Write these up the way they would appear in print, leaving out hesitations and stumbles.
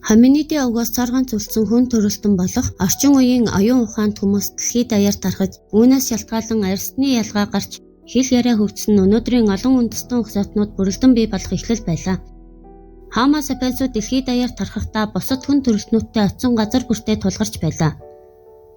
Hominidийн овгоос цоргон зүлцсэн хүн төрөлтөн болох орчин үеийн оюун ухаанд хүмүүс дэлхийд даяар тархаж, үүнээс шалтгаалan арьсны ялгаа гарч хэл яриа хөгжсөн өнөөдрийн олон үндэстэн уг зоотнууд бүрэлдэн бий болох эхлэл байлаа. Homo sapiens-ууд дэлхийд даяар тархахдаа бусад хүн төрөлтнүүдтэй оцсон газар бүртээ тулгарч байлаа.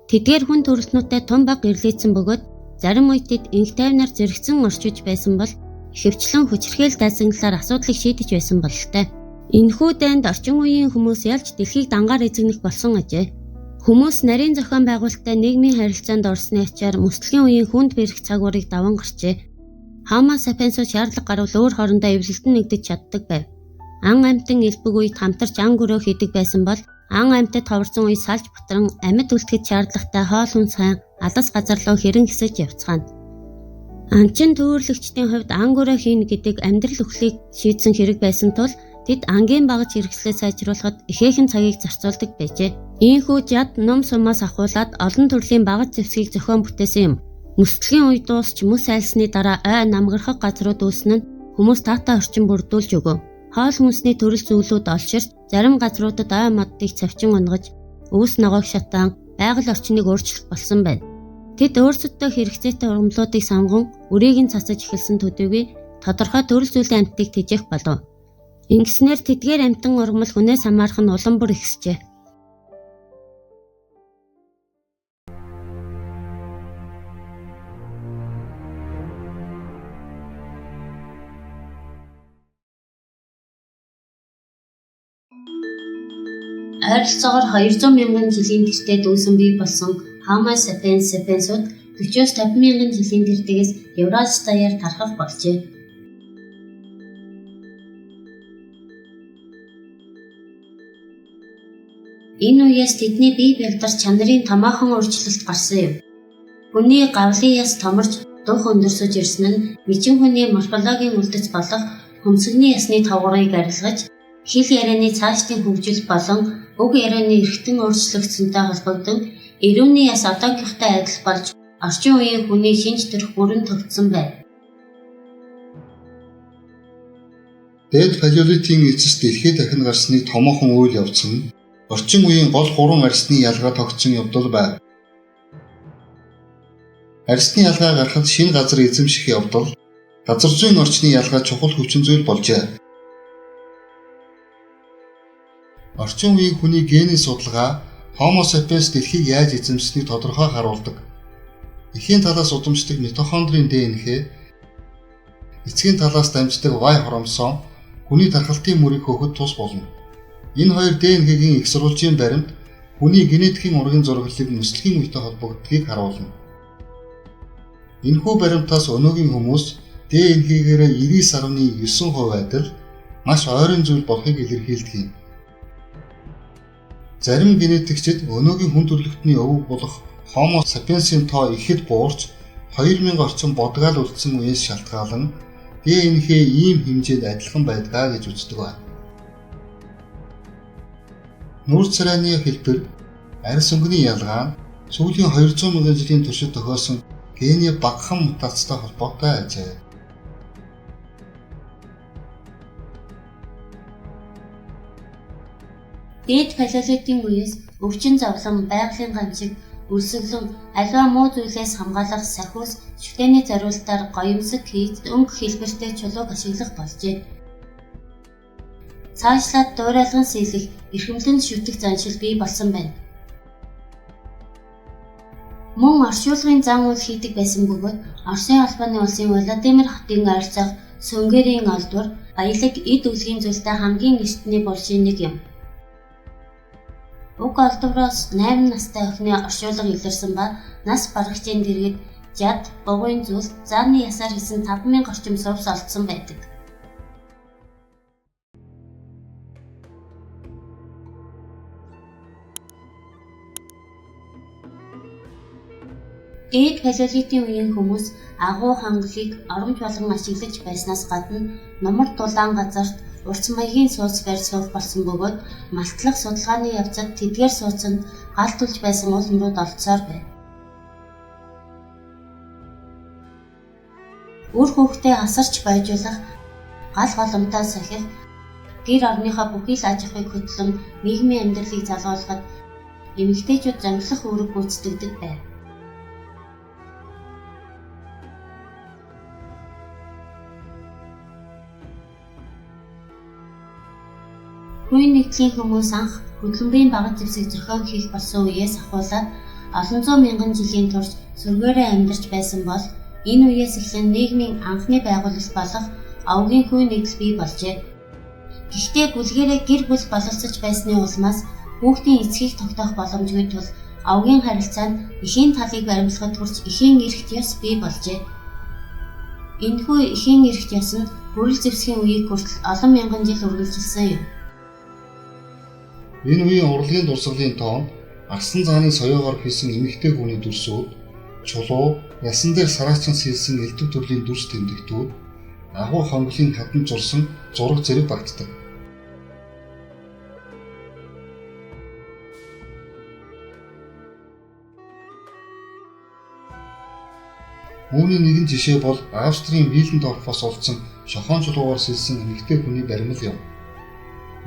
Тэдгээр хүн төрөлтнүүдтэй тун баг ирлээсэн бөгөөд зарим үед тэд инх тайвнаар зэрэгцэн орчиж байсан бол ихэвчлэн хүчирхийлэл дайсагналаар асуудлыг шийдэж байсан бололтой. Энэхүү дайнд орчин үеийн хүмүүс ялж дэлхийг дангаар эзэгнэх болсон ажээ. Хүмүүс нарийн зохион байгуулалттай нийгмийн харилцаанд орсны ачаар мөсөлгийн үеийн хүнд бэрх цагуурыг даван гарчээ. Homo sapiens-ууд шаардлага гарвал өөр хоорондоо эвлэлдэн нэгдэж чаддаг байв. Ан амьтан элбэг үед хамтарч ан гөрөө хийдэг байсан бол ан амьтад товарсон үе салж бутран амьд үлдэхэд шаардлагатай хоол хүнс хайн алас газар руу хэрэн гисэж явцгаана. Анчин төвөрлөгчдийн хувьд ан гөрөө хийнэ гэдэг амьдрал өхлийг шийдсэн хэрэг байсан тул тэд ангийн багаж хэрэгслээ сайжруулахад ихээхэн цагийг зарцуулдаг байжээ. Ийхүү жад ном сумаас ахуулаад олон төрлийн багаж зэвсгийг зохион бүтээсэн юм. Мөсөлгийн үе дуусч мөс айлсны дараа ой намгархах газрууд үүснэ нь хүмүүс таатай орчин бүрдүүлж өгөв. Хоол хүнсний төрөл зүйлүүд олширч, зарим газруудад ой моддыг цавчин унгаж, өвс ногоог шатаан, байгаль орчныг өөрчлөх болсон байна. Тэд өөрсөддөө хэрэгцээтэй ургамлуудыг сонгон, үрийг нь цацаж эхэлсэн төдийгүй тодорхой төрөл зүйлийн амьтдыг тэжээх болов. Ингэснээр тэдгээр амьтан ургамал хүнээс хамаарах нь улам бүр ихсжээ. Ойролцоогоор 200 мянган жилийн тэртээ дүүсэн бий болсон Homo sapiens-ууд 40-50 мянган жилийн тэртээс Евразис даяар тархах болжээ. Энэ үеэс тэдний бие бягдар чанарын томоохон өөрчлөлт гарсан юм. Хүний гавлын яс томорч дух өндөрсөж ирсэн нь միջин хүний морфологийн үлдэц болох хөмсгний ясны тавгарыг арилгаж, хэл ярианы цаашдын хөгжил болон уг ярианы эргэтэн өөрчлөгдсөнтэй холбогдсон эрүүний яс одоогийнхтай адил болж орчин үеийн хүний шинж төрх бүрэн тогтсон байна. Дээд палеолитийн эцэс дэлхийд дахин гарсны томоохон үйл явц нь орчин үеийн гол 3 арьсны ялгаа тогтсон явдал байв. Арьсны ялгаа гарахад шинэ газар эзэмших явдал, газар зүйн орчны ялгаа чухал хүчин зүйл болжээ. Орчин үеийн хүний генийн судалгаа Homo sapiens дэлхийг яаж эзэмшсэнийг тодорхой харуулдаг. Эхийн талаас удамшдаг митохондрийн ДНХ, эцгийн талаас дамждаг Y хромосом хүний тархалтын мөрийг хөөхөд тус болно. Энэ хоёр ДНХ-гийн их сурвалжийн баримт хүний генетикийн урган зураглалыг мөсөлгийн үетэй холбогддгийг харуулна. Энэхүү баримтаас өнөөгийн хүмүүс ДНХ-гээрээ 99.9% адил маш ойрын зүйл болохыг илэрхийлдэг юм. Зарим генетикчид өнөөгийн хүн төрөлхтний өвөг болох Homo sapiens-ийн тоо ихэд буурч 2000 орчим бодгаал үлдсэн үеэс шалтгаалan ДНХ ийм хэмжээнд адилхан байдгаа гэж үздэг байна. Нүүр царайны хэлбэр, арьс өнгөний ялгаа нь сүүлийн 200 мянган жилийн туршид тохиосон гений багахан мутацтай холбоотой ажээ. Дээд палеолитийн үеэс өвчин зовлон, байгалийн гамшиг, үлсгэлэн, аливаа муу зүйлээс хамгаалах сахиус, шүтэний зориулалтаар гоёмсог хийж өнгө хэлбэртэй чулууг ашиглах болжээ. Цаашлаад дуурайлган сэлэх, эрхэмлэн шүтэх заншил бий болсон байна. Мөн оршуулгын зан үйл хийдэг байсан бөгөөд Оросын албаны улсын Владимир хотын ойролцоох Сүнгэрийн олдвор баялаг эд үлгийн зүйлтэй хамгийн эртний булшийн нэг юм. Уг олдвороос 8 настай охины оршуулга илэрсэн ба нас барагчийн дэргэд жад, бугуйн зүйл, зааны ясаар хийсэн 5000 орчим сувс олдсон байдаг. Дээд палеолитийн үеийн хүмүүс агуу хангалыг оромж болгон ашиглаж байснаас гадна номор дулаан газарт урт маягийн сууц барь суух болсон бөгөөд малтлах судалгааны явцад тэдгээр сууцанд гал тулж байсан уул нурууд олдсоор байна. Үр хүүхдээ асарч байжуулах, гал голомтоо сахих, гэр орныхоо бүхий л аж ахуйг хөтлөн нийгмийн амьдралыг залгуулахад эмэгтэйчүүд зангилах үүрэг гүйцэтгэдэг байв. Хувийн нэгдлийн хүмүүс анх хөдөлмөрийн багц зэвсэг зохион хийх болсон үеэс ахуулаад олон зуун мянган жилийн турш сүргээрээ амьдарч байсан бол энэ үеэс эхлэн нийгмийн анхны байгууллага болох овгийн хувийн нэгдэл бий болжээ. Гэхдээ бүлгэрээ гэр бүл боловсрож байсны улмаас хүүхдийн эцгийг тогтоох боломжгүй тул овгийн харилцаанд эхийн талыг баримлахад хүрч эхийн эрхт ёс бий болжээ. Энэхүү эхийн эрхт ёс нь бүрэл зэвсгийн үеийг хүртэл олон мянган жил үргэлжилсэн юм. Энэ үеийн урлагийн дурсгалын тоонд агсан зааны соёогоор хийсэн эмэгтэй хүний дүрсүүд, чулуу, ясан дээр сараачин сэлсэн элдв төрлийн дүрс тэмдэгтүүд, агуу хонглын хатан зурсан зураг зэрэг багтдаг. Үүний нэгэн жишээ бол Австрийн Виллендорфоос олдсон шохон чулуугаар сэлсэн эмэгтэй хүний баримл юм.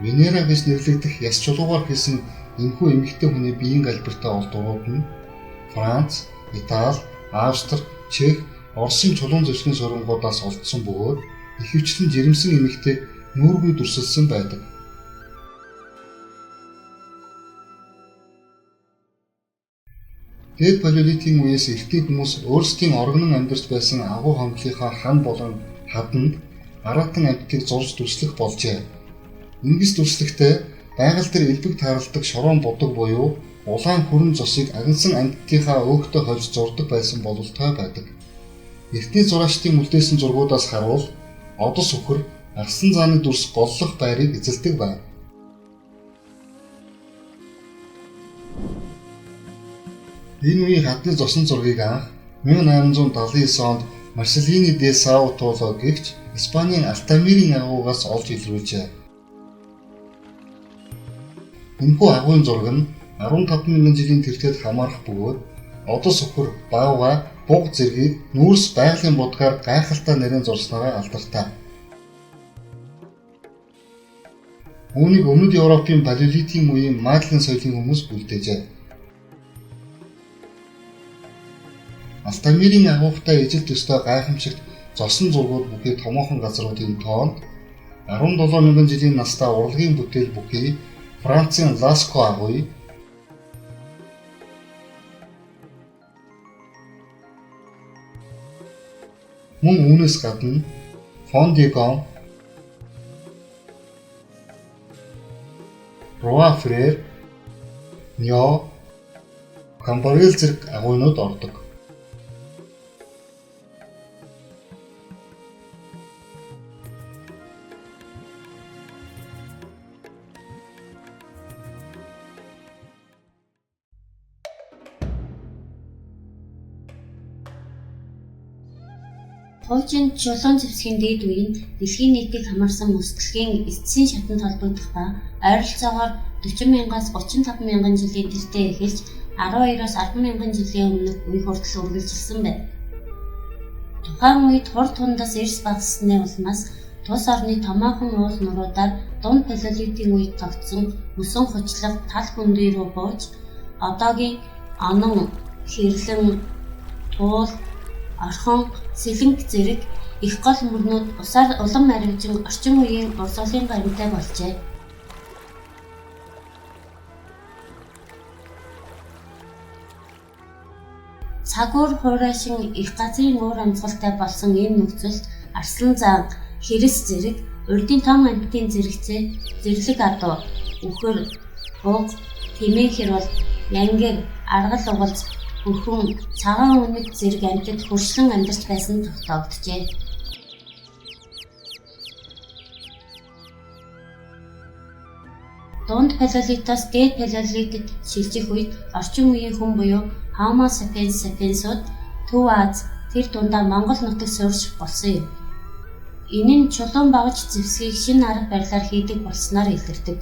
Венера гэж нэрлэгдэх яс чулуугаар хийсэн энэхүү эмэгтэй хүний биеийн галбиртай олдурууд нь Франц, Итали, Австри, Чех, Оросын чулуун зэвсгийн сургуулиудаас олдсон бөгөөд ихэвчлэн жирэмсэн эмэгтэй нүүргүй дүрсэлсэн байдаг. Дээд палеолитийн үеэс эртний хүмүүс өөрсдийн оргонон амьдарч байсан агуу хонглынхаа хан болон хаданд аратан амьтдыг зурж дүрслэх болжээ. Ингэс дүрслэхдээ байгаль дээр элбэг тааралдаг шорон будаг буюу улаан хүрэн зосыг агнсан амьтдынхаа өөхтө хольж зурдаг байсан бололтой байдаг. Эртний зураачдын үлдээсэн зургуудаас харуул одос өхөр агсан зааны дүрс голлох байрыг эзэлдэг байв. Энэ үеийн хадны зосон зургийг анх 1879 онд Марселини де Сао Толо гэгч Испанийн Алтамирийн агуугаас олж илрүүлжээ. Энэхүү агуйн зураг нь 15,000 жилийн тэртет хамаарах бөгөөд одос өхөр, баавга, буг зэргийг нүүрс байгалийн будгаар гайхалтай нарийн зурснараа алдартай. Үүнийг өмнөд Европын палеолитийн үеийн Мадлын соёлын хүмүүс бүлдээжээ. Алтамирийн агуйтай ижил төстэй гайхамшигт зосон зургууд бүхий томоохон газруудын тоонд 17,000 жилийн настай урлагийн бүтээл бүхий Францын Ласко агуй, мөн үүнээс гадна Фондигон, Роа Фрер, Ньо, Камбарел зэрэг агуйнууд ордог. Хуучин чулуун зэвсгийн дээд үе нь дэлхийн нийтийг хамаарсан мөсдөлгийн эцсийн шатанд холбогдох ба ойролцоогоор 40,000-аас 35,000 жилийн тэртээ эхэлж 12-оос 10,000 жилийн өмнөх үе хүртэл үргэлжилсэн байна. Тухайн үед хурд тундас эрс багассаны улмаас тус орны томоохон уул нуруудаар дунд палеолитийн үед тогтсон мөсөн хучлаг тал хөндий рүү бууж одоогийн онон, хэрлэн, туул, орхон, сэлэнг зэрэг их гол мөрнүүд усаар улам марвижин орчин үеийн урсгалын баримтай болжээ. Цагуур хуурайшин их газрын уур амьсгалтай болсон энэ нөхцөлд арслан заан, хэрэс зэрэг урдын том амьтдын зэрэгцээ, зэрлэг адуу, үхэр, буг, тэмээ хэрвал, янгир, аргал угалж, бүхэн, цагаан үнэг зэрэг амьтад хөршлөн амьдарч байсан тогтоогджээ. Дунд палеолитоос дээд палеолитэд шилжих үед орчин үеийн хүн буюу Homo sapiens sapiensууд Төв Аз, тэр дундаа Монгол нутаг суурьш болсон юм. Энэ нь чулуун багж зэвсгийг шинэ арга барилаар хийдэг болсноор илэрдэг.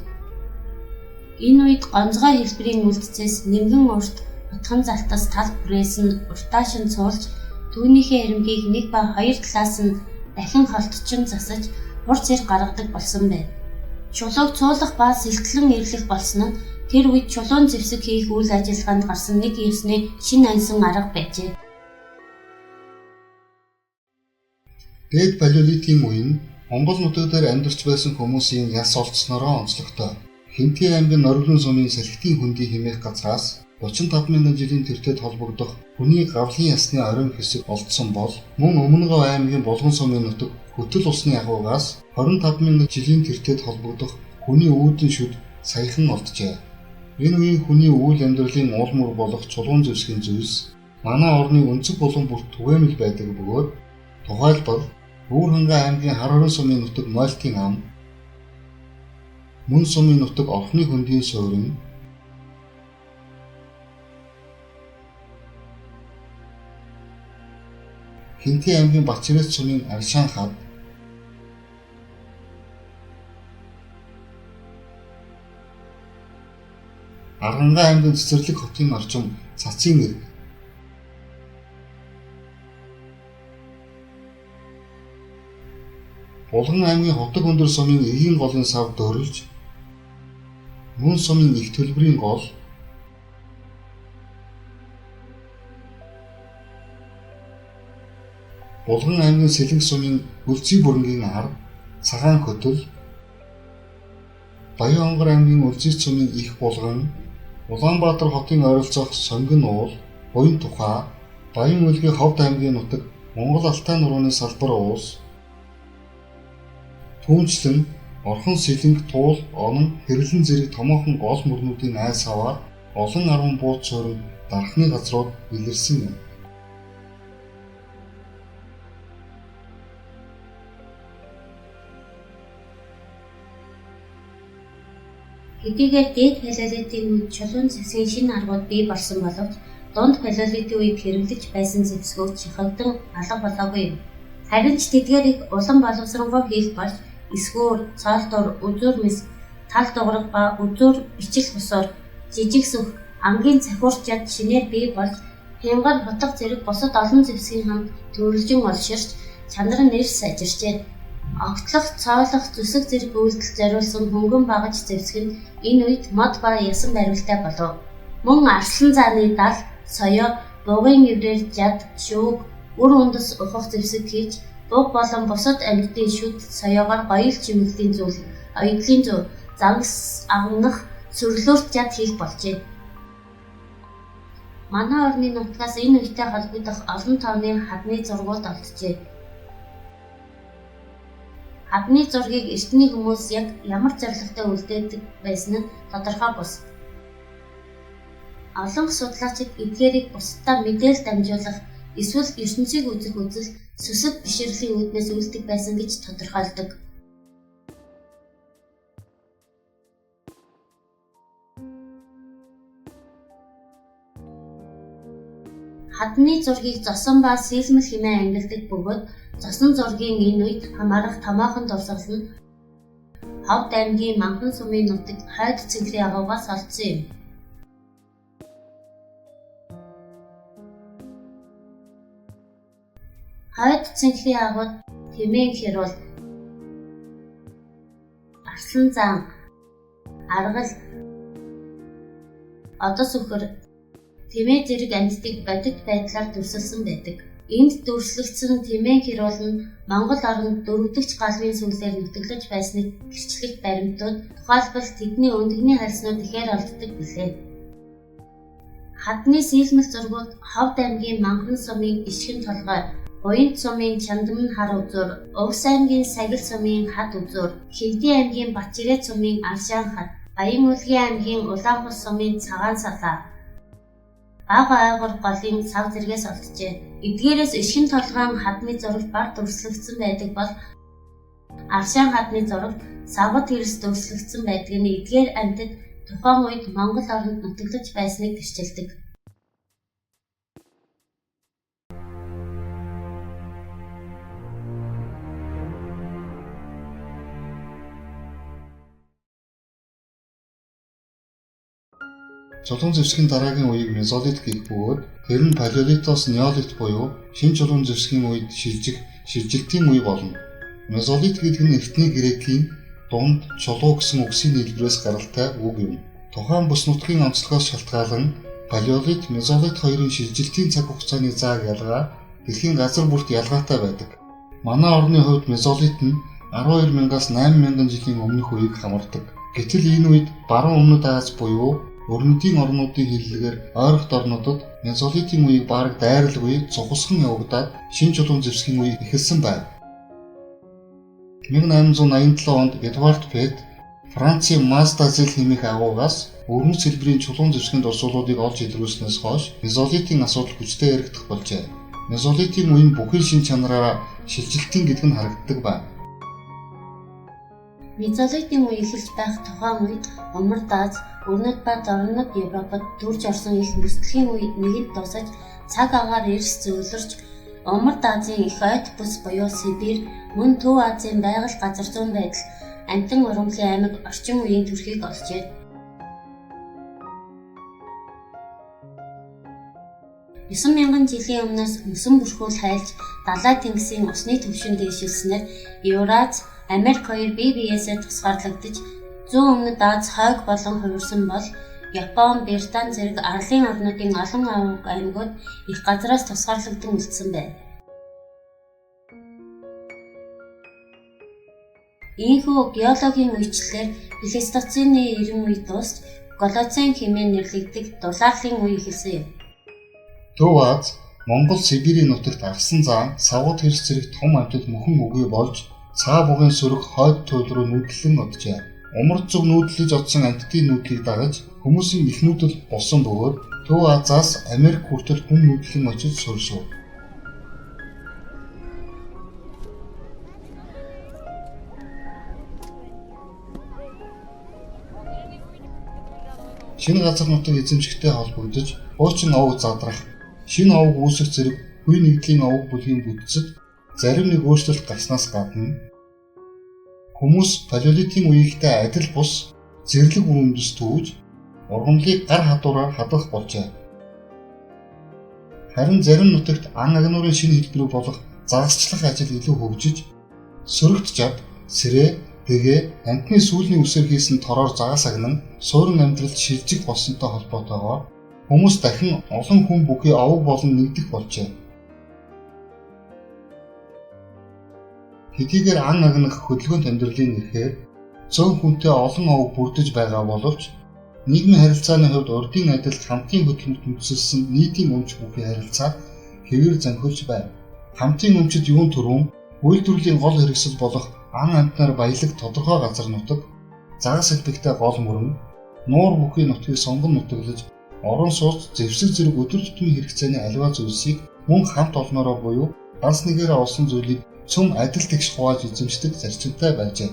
Энэ үед гонцгой хэлбэрийн үлдцээс нингэн урт утхан залтас тал бүрээс нь уртаашин цуулж түүнийхээ эрэмгийг нэг ба хоёр талаас нь дахин холтчин засаж хурц ир гаргадаг болсон байна. Чулууг цуулах ба сэлтлэн ирлэх болсон нь тэр үед чулуун зэвсэг хийх үйл ажиллагаанд гарсан нэг ёсны шинэ ансан арга байжээ. Дээд палеолитийн үеийн Монгол нутаг дээр амьдарч байсан хүмүүсийн яс олцсноороо онцлогтой. Хинтээ аймгийн Нориглон сумын салхитын хөндий хэмээх газраас 35,000 жилийн тэртет холбогдох хүний гавлын ясны оройн хэсэг олдсон бол мөн Өмнөгов аймгийн Булган сумын нутаг хөтөл усны агуугаас 25,000 жилийн тэртет холбогдох хүний үүдэн шүд саяхан олджээ. Энэ үеийн хүний үйл амьдралын уул мөр болох чулуун зэвсгийн зүйлс манай орны өнцөг булан бүрт түгээмэл байдаг бөгөөд тухайлбал Өвөрхангай аймгийн Хар хорон сумын нутаг Мойлтын ам, Мөн сумын нутаг Орхны хөндийн суурин, Хинтээ аймгийн Бачирээт сумын Аршаан хад, Аргангай аймгийн Цэцэрлэг хотын орчим Цацын нэрг, Булган аймгийн Хотог өндөр сумын Эгийн голын сав Дөрөлж, Мөн сумын Их төлбөрийн гол, Булган аймгийн Сэлэнг сумын Үлзий бүрэнгийн ард, Цагаан хөтөл, Баян-Онгор аймгийн Үлзий сумын Их булган, Улаанбаатар хотын ойролцоох Сонгин уул, Буян тухай, Баян үлгийн Ховд аймгийн нутаг Монгол Алтай нурууны салбар уус, Түүнчлэн Орхон Сэлэнг туул онон хэрлэн зэрэг томоохон гол мөрнүүдийн айс хаваар олон арван бууц суурин дарахны газрууд илэрсэн юм. Хэдийгээр дээд палеолитийн үед чулуун зэвсгийн шинэ аргууд бий болсон боловч дунд палеолитийн үед хэрэглэж байсан зэвсгүүд шахагдан алга болоогүй юм. Харин ч тэдгээр их улам боловсронгуй хийх болж эсгүүр, цаалтуур, үзүүр мэс, тал дугараг ба үзүүр бичил бусаар жижиг сүх, ангийн цахиурч яд шинээр бий болж хямгар хутга зэрэг бусад олон зэвсгийн хамт төрөлжин олширч чанар нь нэр сажирчээ. Огтлох, цоолох, зүсэг зэрэг үйлдэл зориулсан хөнгөн багаж зэвсэг нь энэ үед мод ба ясан баримттай болов. Мөн арслан зааны дал, соёо, бугын эврээр жад, шүүг, үр үндэс ухах зэвсэг хийж буг болон бусад амьтдын шүд соёогоор гоёл чимэглийн зүйл, оёдлын зүй, загас агнах, сүрлүүрт жад хийх болжээ. Манай орны нутгаас энэ үетэй холбогдох олон тооны хадны зургууд олджээ. Хадны зургийг эртний хүмүүс яг ямар зорилготой үлдээдэг байсан нь тодорхой бус. Олон судлаачид эдгээрийг бусдаа мэдээлэл дамжуулах эсвэл ертөнцийг үзэх үзэл сүсэг бишрлийн үүднээс үлддэг байсан гэж тодорхойлдог. Хадны зургийг зосон ба сэлмэл хэмээн ангилдаг бөгөөд зосон зургийн энэ үед хамаарах томоохон дурсгал нь Ховд аймгийн Манхан сумын нутаг Хойд цэнхлийн агуугаас олдсон юм. Хойд цэнхлийн агууд хэмээн хэрүүл Арслан зан, Аргал, Одос үхэр тэмээ зэрэг амьтдыг бодит байдлаар дүрсэлсэн байдаг. Энд дүрслэгдсэн тэмээ хэрүүл нь Монгол оронд дөрөвдөгч галвын сүлээр нутаглаж байсныг гэрчлэх баримтууд, тухайлбал тэдний өндөгний хальснууд ихээр олддог билээ. Хадны сэлмэл зургууд Ховд аймгийн Манхан сумын Ишгэн толгой, Буянт сумын Чандамн хар үзүүр, Увс аймгийн Сагил сумын хад үзүүр, Хинтээ аймгийн Бачирээт сумын Аршаан хад, Баян үлгийн аймгийн Улаанбус сумын Цагаан салаа, Бага айгур голын сав зэргээс олджээ. Эдгээрээс Ишгэн толгойн хадны зураг бар дүрслэгдсэн байдаг бол Аршаан хадны зураг савгад хэрэгс дүрслэгдсэн байдаг нь эдгээр амьтад тухайн үед Монгол оронд нутаглаж байсныг гэрчилдэг. Чулуун зэвсгийн дараагийн үеийг мезолит гэх бөгөөд тэр нь палеолитоос неолит буюу шинэ чулуун зэвсгийн үед шилжилтийн үе болно. Мезолит гэдэг нь эртний грекийн дунд чулуу гэсэн үгсийн нийлбэрээс гаралтай үг юм. Тухайн бүс нутгийн онцлогоос шалтгаалan палеолит, мезолит хоёрын шилжилтийн цаг хугацааны зааг ялгаа дэлхийн газар бүрт ялгаатай байдаг. Манай орны хувьд мезолит нь 12,000-аас 8,000 жилийн өмнөх үеийг хамардаг. Гэтэл энэ үед баруун өмнөд Аз буюу өрнөдийн орнуудын хэллэгээр ойролт орнуудад мезолитийн үеийг бараг дайралгүй цугсхан явагдаад шинэ чулуун зэвсгийн үе эхэлсэн байв. 1887 онд Эдуард Пет Францын Мастазил хэмээх агуугаас өрнөц хэлбэрийн чулуун зэвсгийн дурсуулуудыг олж илрүүлснээс хойш мезолитийн асуудал хүчтэй яригдах болжээ. Мезолитийн үеийн бүхий шин чанараараа шилжилтийн гэдг нь харагддаг байна. Мезолитийн үе эхэлж байх тухайн үед Умард Аз, Өрнөд ба Зорнод Европод төрж орсон их бүсдлийн үе нэгэнт дуусаж цаг агаар эрс зөөлрч Умард Азийн их ойд бүс буюу Сибирь, мөн Төв Азийн байгаль газар зүүн байдал Амтан ургамлын аймаг орчин үеийн төрхийг олжээ. Эсэн мянган жилийн өмнөөс мөсөн бүрхүүл хайлж далай тэнгисийн усны түвшин дээшилснээр Евраз, Америк хоёр бие биесээ тусгаарлагдаж зүүн өмнөд Аз хойг болон хувирсан бол Япон, Британи зэрэг арлын орнуудын олон аваг аймагуд их газраас тусгаарлагдан үлдсэн байна. Ийхүү геологийн үечлэлээр Плейстоцены эрен үе дуусч Голоцен хэмээн нэрлэгдэх дулаалын үе эхэлсэн юм. Төв Аз, Монгол Сибирийн нутагт агсан заан, савгад хэрс зэрэг том амьтад мөхөн үгүй болж цаа бугын сөрөг хойд туйл руу нүүдлэн оджээ. Умард зүг нүүдлэж одсон амьтдын нүүдлийг дагаж хүмүүсийн их нүүдэл болсон бөгөөд Төв Азаас Америк хүртэл хүн нүүдлэн очиж сууршив. Шинэ газар нутаг эзэмшигтэй холбогдож хуучин овог задрах, шинэ овог үүсэх зэрэг хүй нэгдлийн овог бүлгийн бүтцэд зарим нэг өөрчлөлт гарснаас гадна хүмүүс палеолитийн үеийнхтэй адил бус зэрлэг өрөмдөс түүж ургамлыг гар хадуураар хадгалах болжээ. Харин зарим нутагт ан агнуурын шинэ хэлбэрүүд болох загасчлах ажил илүү хөгжиж сөрөгт жад, сэрээ, дэгээ, амьтны сүүлний үсээр хийсэн тороор загас агнан суурин амьдралд шилжих болсонтой холбоотойгоор хүмүүс дахин олон хүн бүхий овог болон нэгдэх болжээ. Хэдийгээр ан агнах хөдөлгөөнт амьдралын эхээр цөөн хүнтэй олон овог бүрдэж байгаа боловч нийгмийн харилцааны хувьд урдын адилд хамтын хөдөлмөрт нөхцөлсөн нийтийн өмч бүхий харилцаа хэвээр занхилж байна. Хамтын өмчөд юун төрөм үйлдвэрлэлийн гол хэрэгсэл болох ан амьтнаар баялаг тодорхой газар нутаг, загас хэлбэгтэй гол мөрөн, нуур бүхий нутгийг сонгон нутаглаж, орон сууц, зэвсэг зэрэг өдөр тутмын хэрэгцээний аливаа зүйлсийг мөн хамт олноороо буюу ганц нэгээрээ олсон зүйлийг цөм адил тэгш хувааж эзэмшдэг зарчимтай байжээ.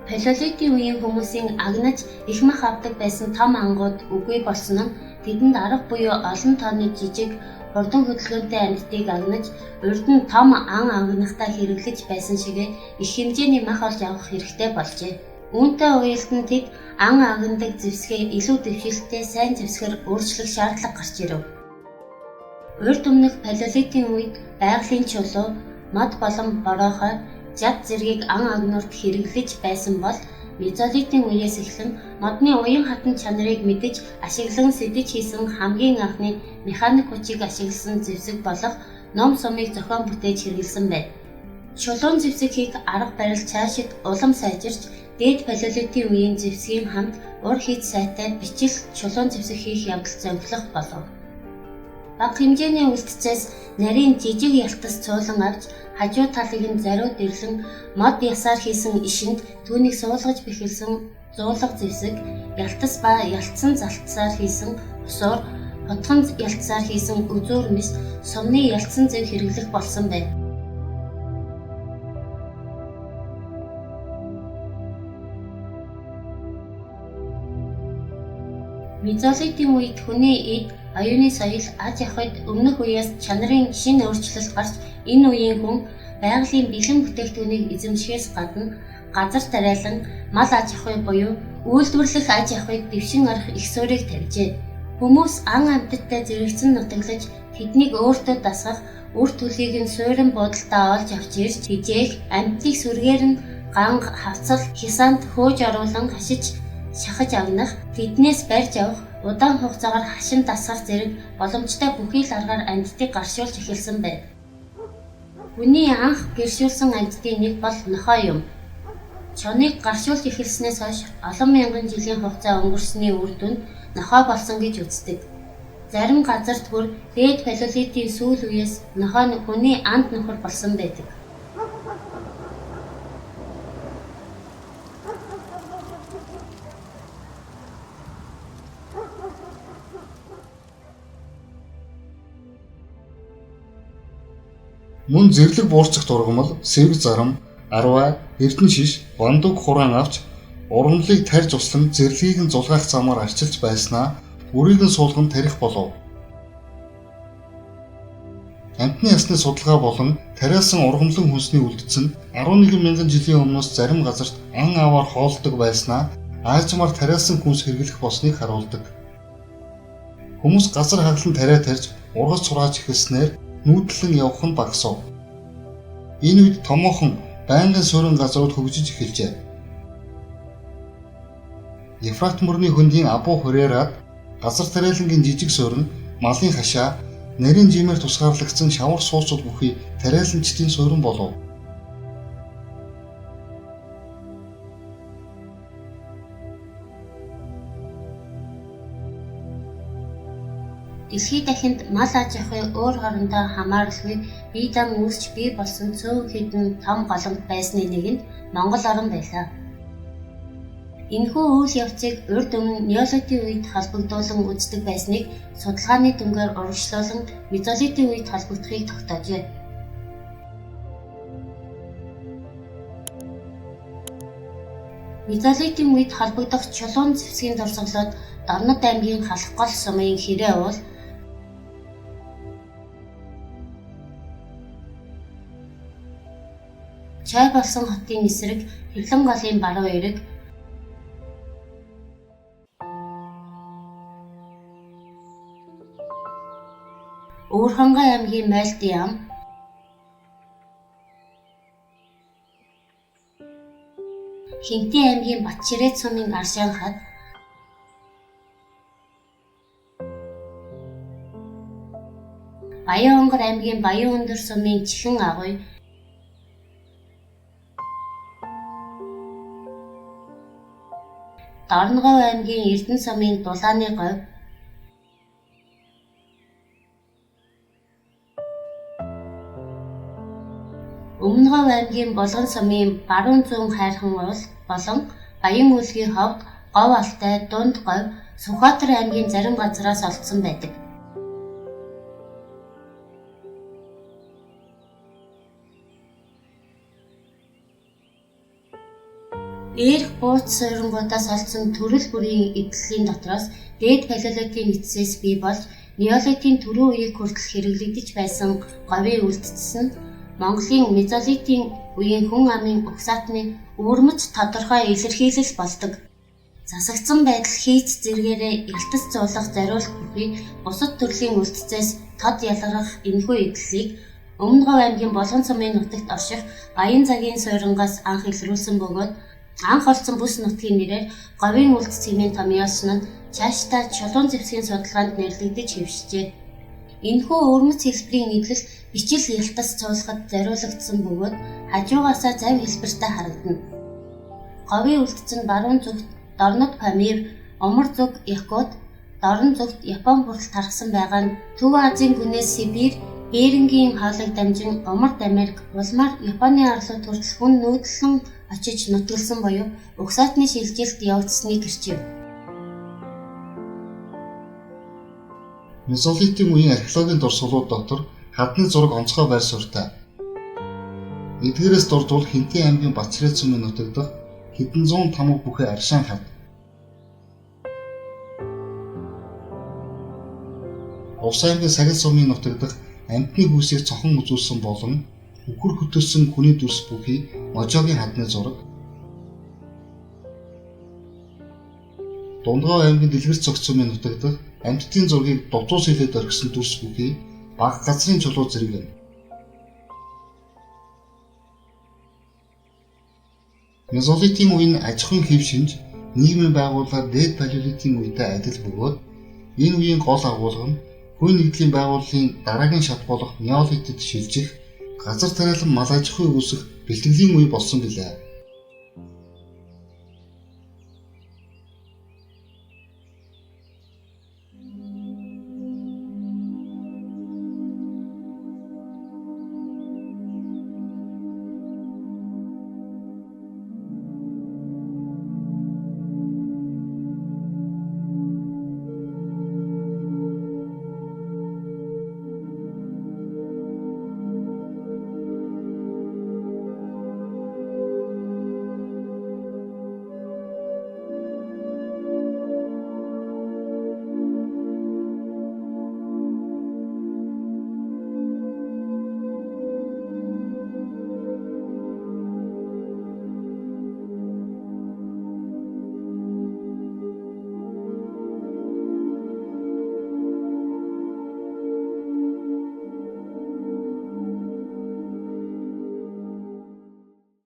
Палеолитийн үеийн хүмүүсийн агнаж их мах авдаг байсан том ангууд үгүй болсон нь тэдэнд арга буюу олон тооны жижиг хурдан хөдөлгөөнтэй амьтдыг агнаж урд нь том ан агнахтаа хэрэглэж байсан шигээ их хэмжээний мах олж авах хэрэгтэй болжээ. Үүнтэй уялдан тэд ан агнадаг зэвсгээ илүү дэвшилттэй сайн зэвсгэр өөрчлөх шаардлага гарч ирэв. Урд өмнөх палеолитийн үед байгалийн чулуу, мод болон бороохой, жад зэргийг ан агнуурт хэрэглэж байсан бол мезолитийн үеэс эхлэн модны уян хатан чанарыг мэдэж ашиглан сэдэж хийсэн хамгийн анхны механик хүчийг ашигласан зэвсэг болох ном сумыг зохион бүтээж хэрэглэсэн байна. Чулуун зэвсэг хийх арга барил цаашид улам сайжирч дээд палеолитийн үеийн зэвсгийн хамт ур хийц сайтай бичил чулуун зэвсэг хийх явдал зохицох болов. Бага хэмжээний үлдцээс нарийн жижиг ялтас цуулан авч хажуу талыг нь зариуд ирлэн мод ясаар хийсэн ишинд түүнийг суулгаж бэхэлсэн зуулга зэвсэг, ялтас ба ялтсан залтсаар хийсэн усуур, хотхон ялтсаар хийсэн үзүүр мэс сумны ялтсан зэв хэрэглэх болсон байна. Мезолитийн үед хүний эд, оюуны соёл, аж ахуйд өмнөх үеэс чанарын шинэ өөрчлөлт гарч энэ үеийн хүн байгалийн бэлэн бүтээгдэхүүнийг эзэмшихээс гадна газар тариалан, мал аж ахуй буюу үйлдвэрлэх аж ахуйд дэвшин арах их суурийг тавьжээ. Хүмүүс ан амьтадтай зэрэгцэн нутаглаж тэднийг өөртөө дасгах үр төлийг нь суурин буудалтаа олж авч ирж хижээх, амьтдыг сүргээр нь ганга, хавцал, хисаанд хөөж оруулан хашиж шахаж агнах, тэднээс барьж авах, удаан хугацаагаар хашин дасгах зэрэг боломжтой бүхий л аргаар амьтдыг гаршуулж эхэлсэн байв. Хүний анх гэршүүлсэн амьтдын нэг бол нохой юм. Чоныг гаршуулж эхэлснээс хойш олон мянган жилийн хугацаа өнгөрсөний үр дүнд нохой болсон гэж үздэг. Зарим газарт бүр дээд палеолитийн сүүл үеэс нохой хүний анд нөхөр болсон байдаг. Мөн зэрлэг буурчих дургамал, сэвэг зарам, арваа, эрдэнэ шиш, бандуг хураан авч ургамлыг тарьж услан зэрлэгийг нь зулгаах замаар арчилж байснаа үрийг нь суулган тарих болов. Амьтны ясны судалгаа болон тариасан ургамлын хүнсний үлдсэн 11 мянган жилийн өмнөөс зарим газарт ан аваар хоолдог байснаа аажмаар тариасан хүнс хэрэглэх болсныг харуулдаг. Хүмүүс газар хаглан тариа тарьж ургаж сурааж эхэлснээр нүүдлэн явах нь багасав. Энэ үед томоохон байнгын суурин газрууд хөгжиж эхэлжээ. Ефрат мөрний хөндийн абуу хүрээрад газар тариалангийн жижиг суурин, малын хашаа, нарийн жимээр тусгаарлагдсан шавар суусууд бүхий тариаланчдын суурин болов. Дэлхий дахинд мал аж ахуй өөр хоорондоо хамааралгүй бие дан үүсч бий болсон цөөн хэдэн том голомт байсны нэг нь Монгол орн байлаа. Энэхүү үйл явцыг урьд өмнө неолитийн үед холбогдуулан үздэг байсныг судалгааны дүнгээр урагшлуулан мезолитийн үед холбогдохыг тогтоожээ. Мезолитийн үед холбогдох чулуун зэвсгийн дурсгалууд Дорнод аймгийн Халх гол сумын Хэрэ уул, Чой болсон хотын эсрэг Хэвлэн голын баруун эрэг, Өвөрхангай аймгийн Майлтын ам, Хинтээ аймгийн Батчирээт сумын Аршаан хад, Баян-Онгор аймгийн Баян өндөр сумын Чихэн агуй, Дорногов аймгийн Эрдэнэ сумын Дулааны говь, Өмнөгов аймгийн Булган сумын баруун зүүн хайрхан уул болон Баян үүлгийн ховд, Гов алтай, Дунд говь, Сүхбаатар аймгийн зарим газраас олдсон байдаг. Эрх бууц суурингуудаас олдсон төрөл бүрийн эдлэлийн дотроос дээд палеолитийн эцсээс бий болж неолитийн түрүү үеийг хүртэл хэрэглэгдэж байсан говийн үлдсэн нь Монголын мезолитийн үеийн хүн амын угсаатны өвөрмөц тодорхой илэрхийлэл болдог. Засагдсан байдал хийц зэргээрээ ялтас зуулах зориулт бүхий бусад төрлийн үлдцээс тод ялгарах энэхүү эдлэлийг Өмнөгов аймгийн Булган сумын нутагт орших Баян цагийн суурьнгаас анх илрүүлсэн бөгөөд анх олдсон бүс нутгийн нэрээр говийн үлдц хэмээн томьёолсон нь цаашдаа чулуун зэвсгийн судалгаанд нэрлэгдэж хэвшжээ. Энэхүү өвөрмөц хэлбэрийн эдлэл бичил ялтас цуулахад зориулагдсан бөгөөд хажуугаасаа завь хэлбэртэй харагдана. Говийн үлдц нь баруун зүгт Дорнод Памир, Умар зүг Якут, дорн зүгт Япон хүртэл тархсан байгаа нь Төв Азийн гүнээс Сибирь, Берингийн хоолойг дамжин Умард Америк, улмаар Японы арлууд хүртэл хүн нүүдлэн очиж нутгалсан буюу угсаатны шилжилт явагдсныг гэрчив. Мезолитийн үеийн археологийн дурсгалууд дотор хадны зураг онцгой байр суурьтай. Эдгээрээс дурдвал Хинтээ аймгийн Батчирээт сумын нутаг дахь хэдэн зуун тамга бүхий Аршаан хад. Увс аймгийн Сагил сумын нутаг дахь амьтны хүүсийг цохон үзүүлсэн болон үхэр хөтөлсөн хүний дүрс бүхий Можогийн хадны зураг. Дундгой аймгийн Дэлгэр цогц сумын нутаг дахь амьтдын зургийг дутуус хэлээд орхисон дүрс бүхий баг газрын чулуу зэрэг байна. Мезолитийн үеийн аж ахуйн хэв шинж нийгмийн байгууллага дээд палеолитийн үедээ адил бөгөөд энэ үеийн гол агуулга нь хүү нэгдлийн байгууллагын дараагийн шат болох неолитэд шилжих газар тариалан мал аж ахуй үүсэх бэлтгэлийн үе болсон билээ.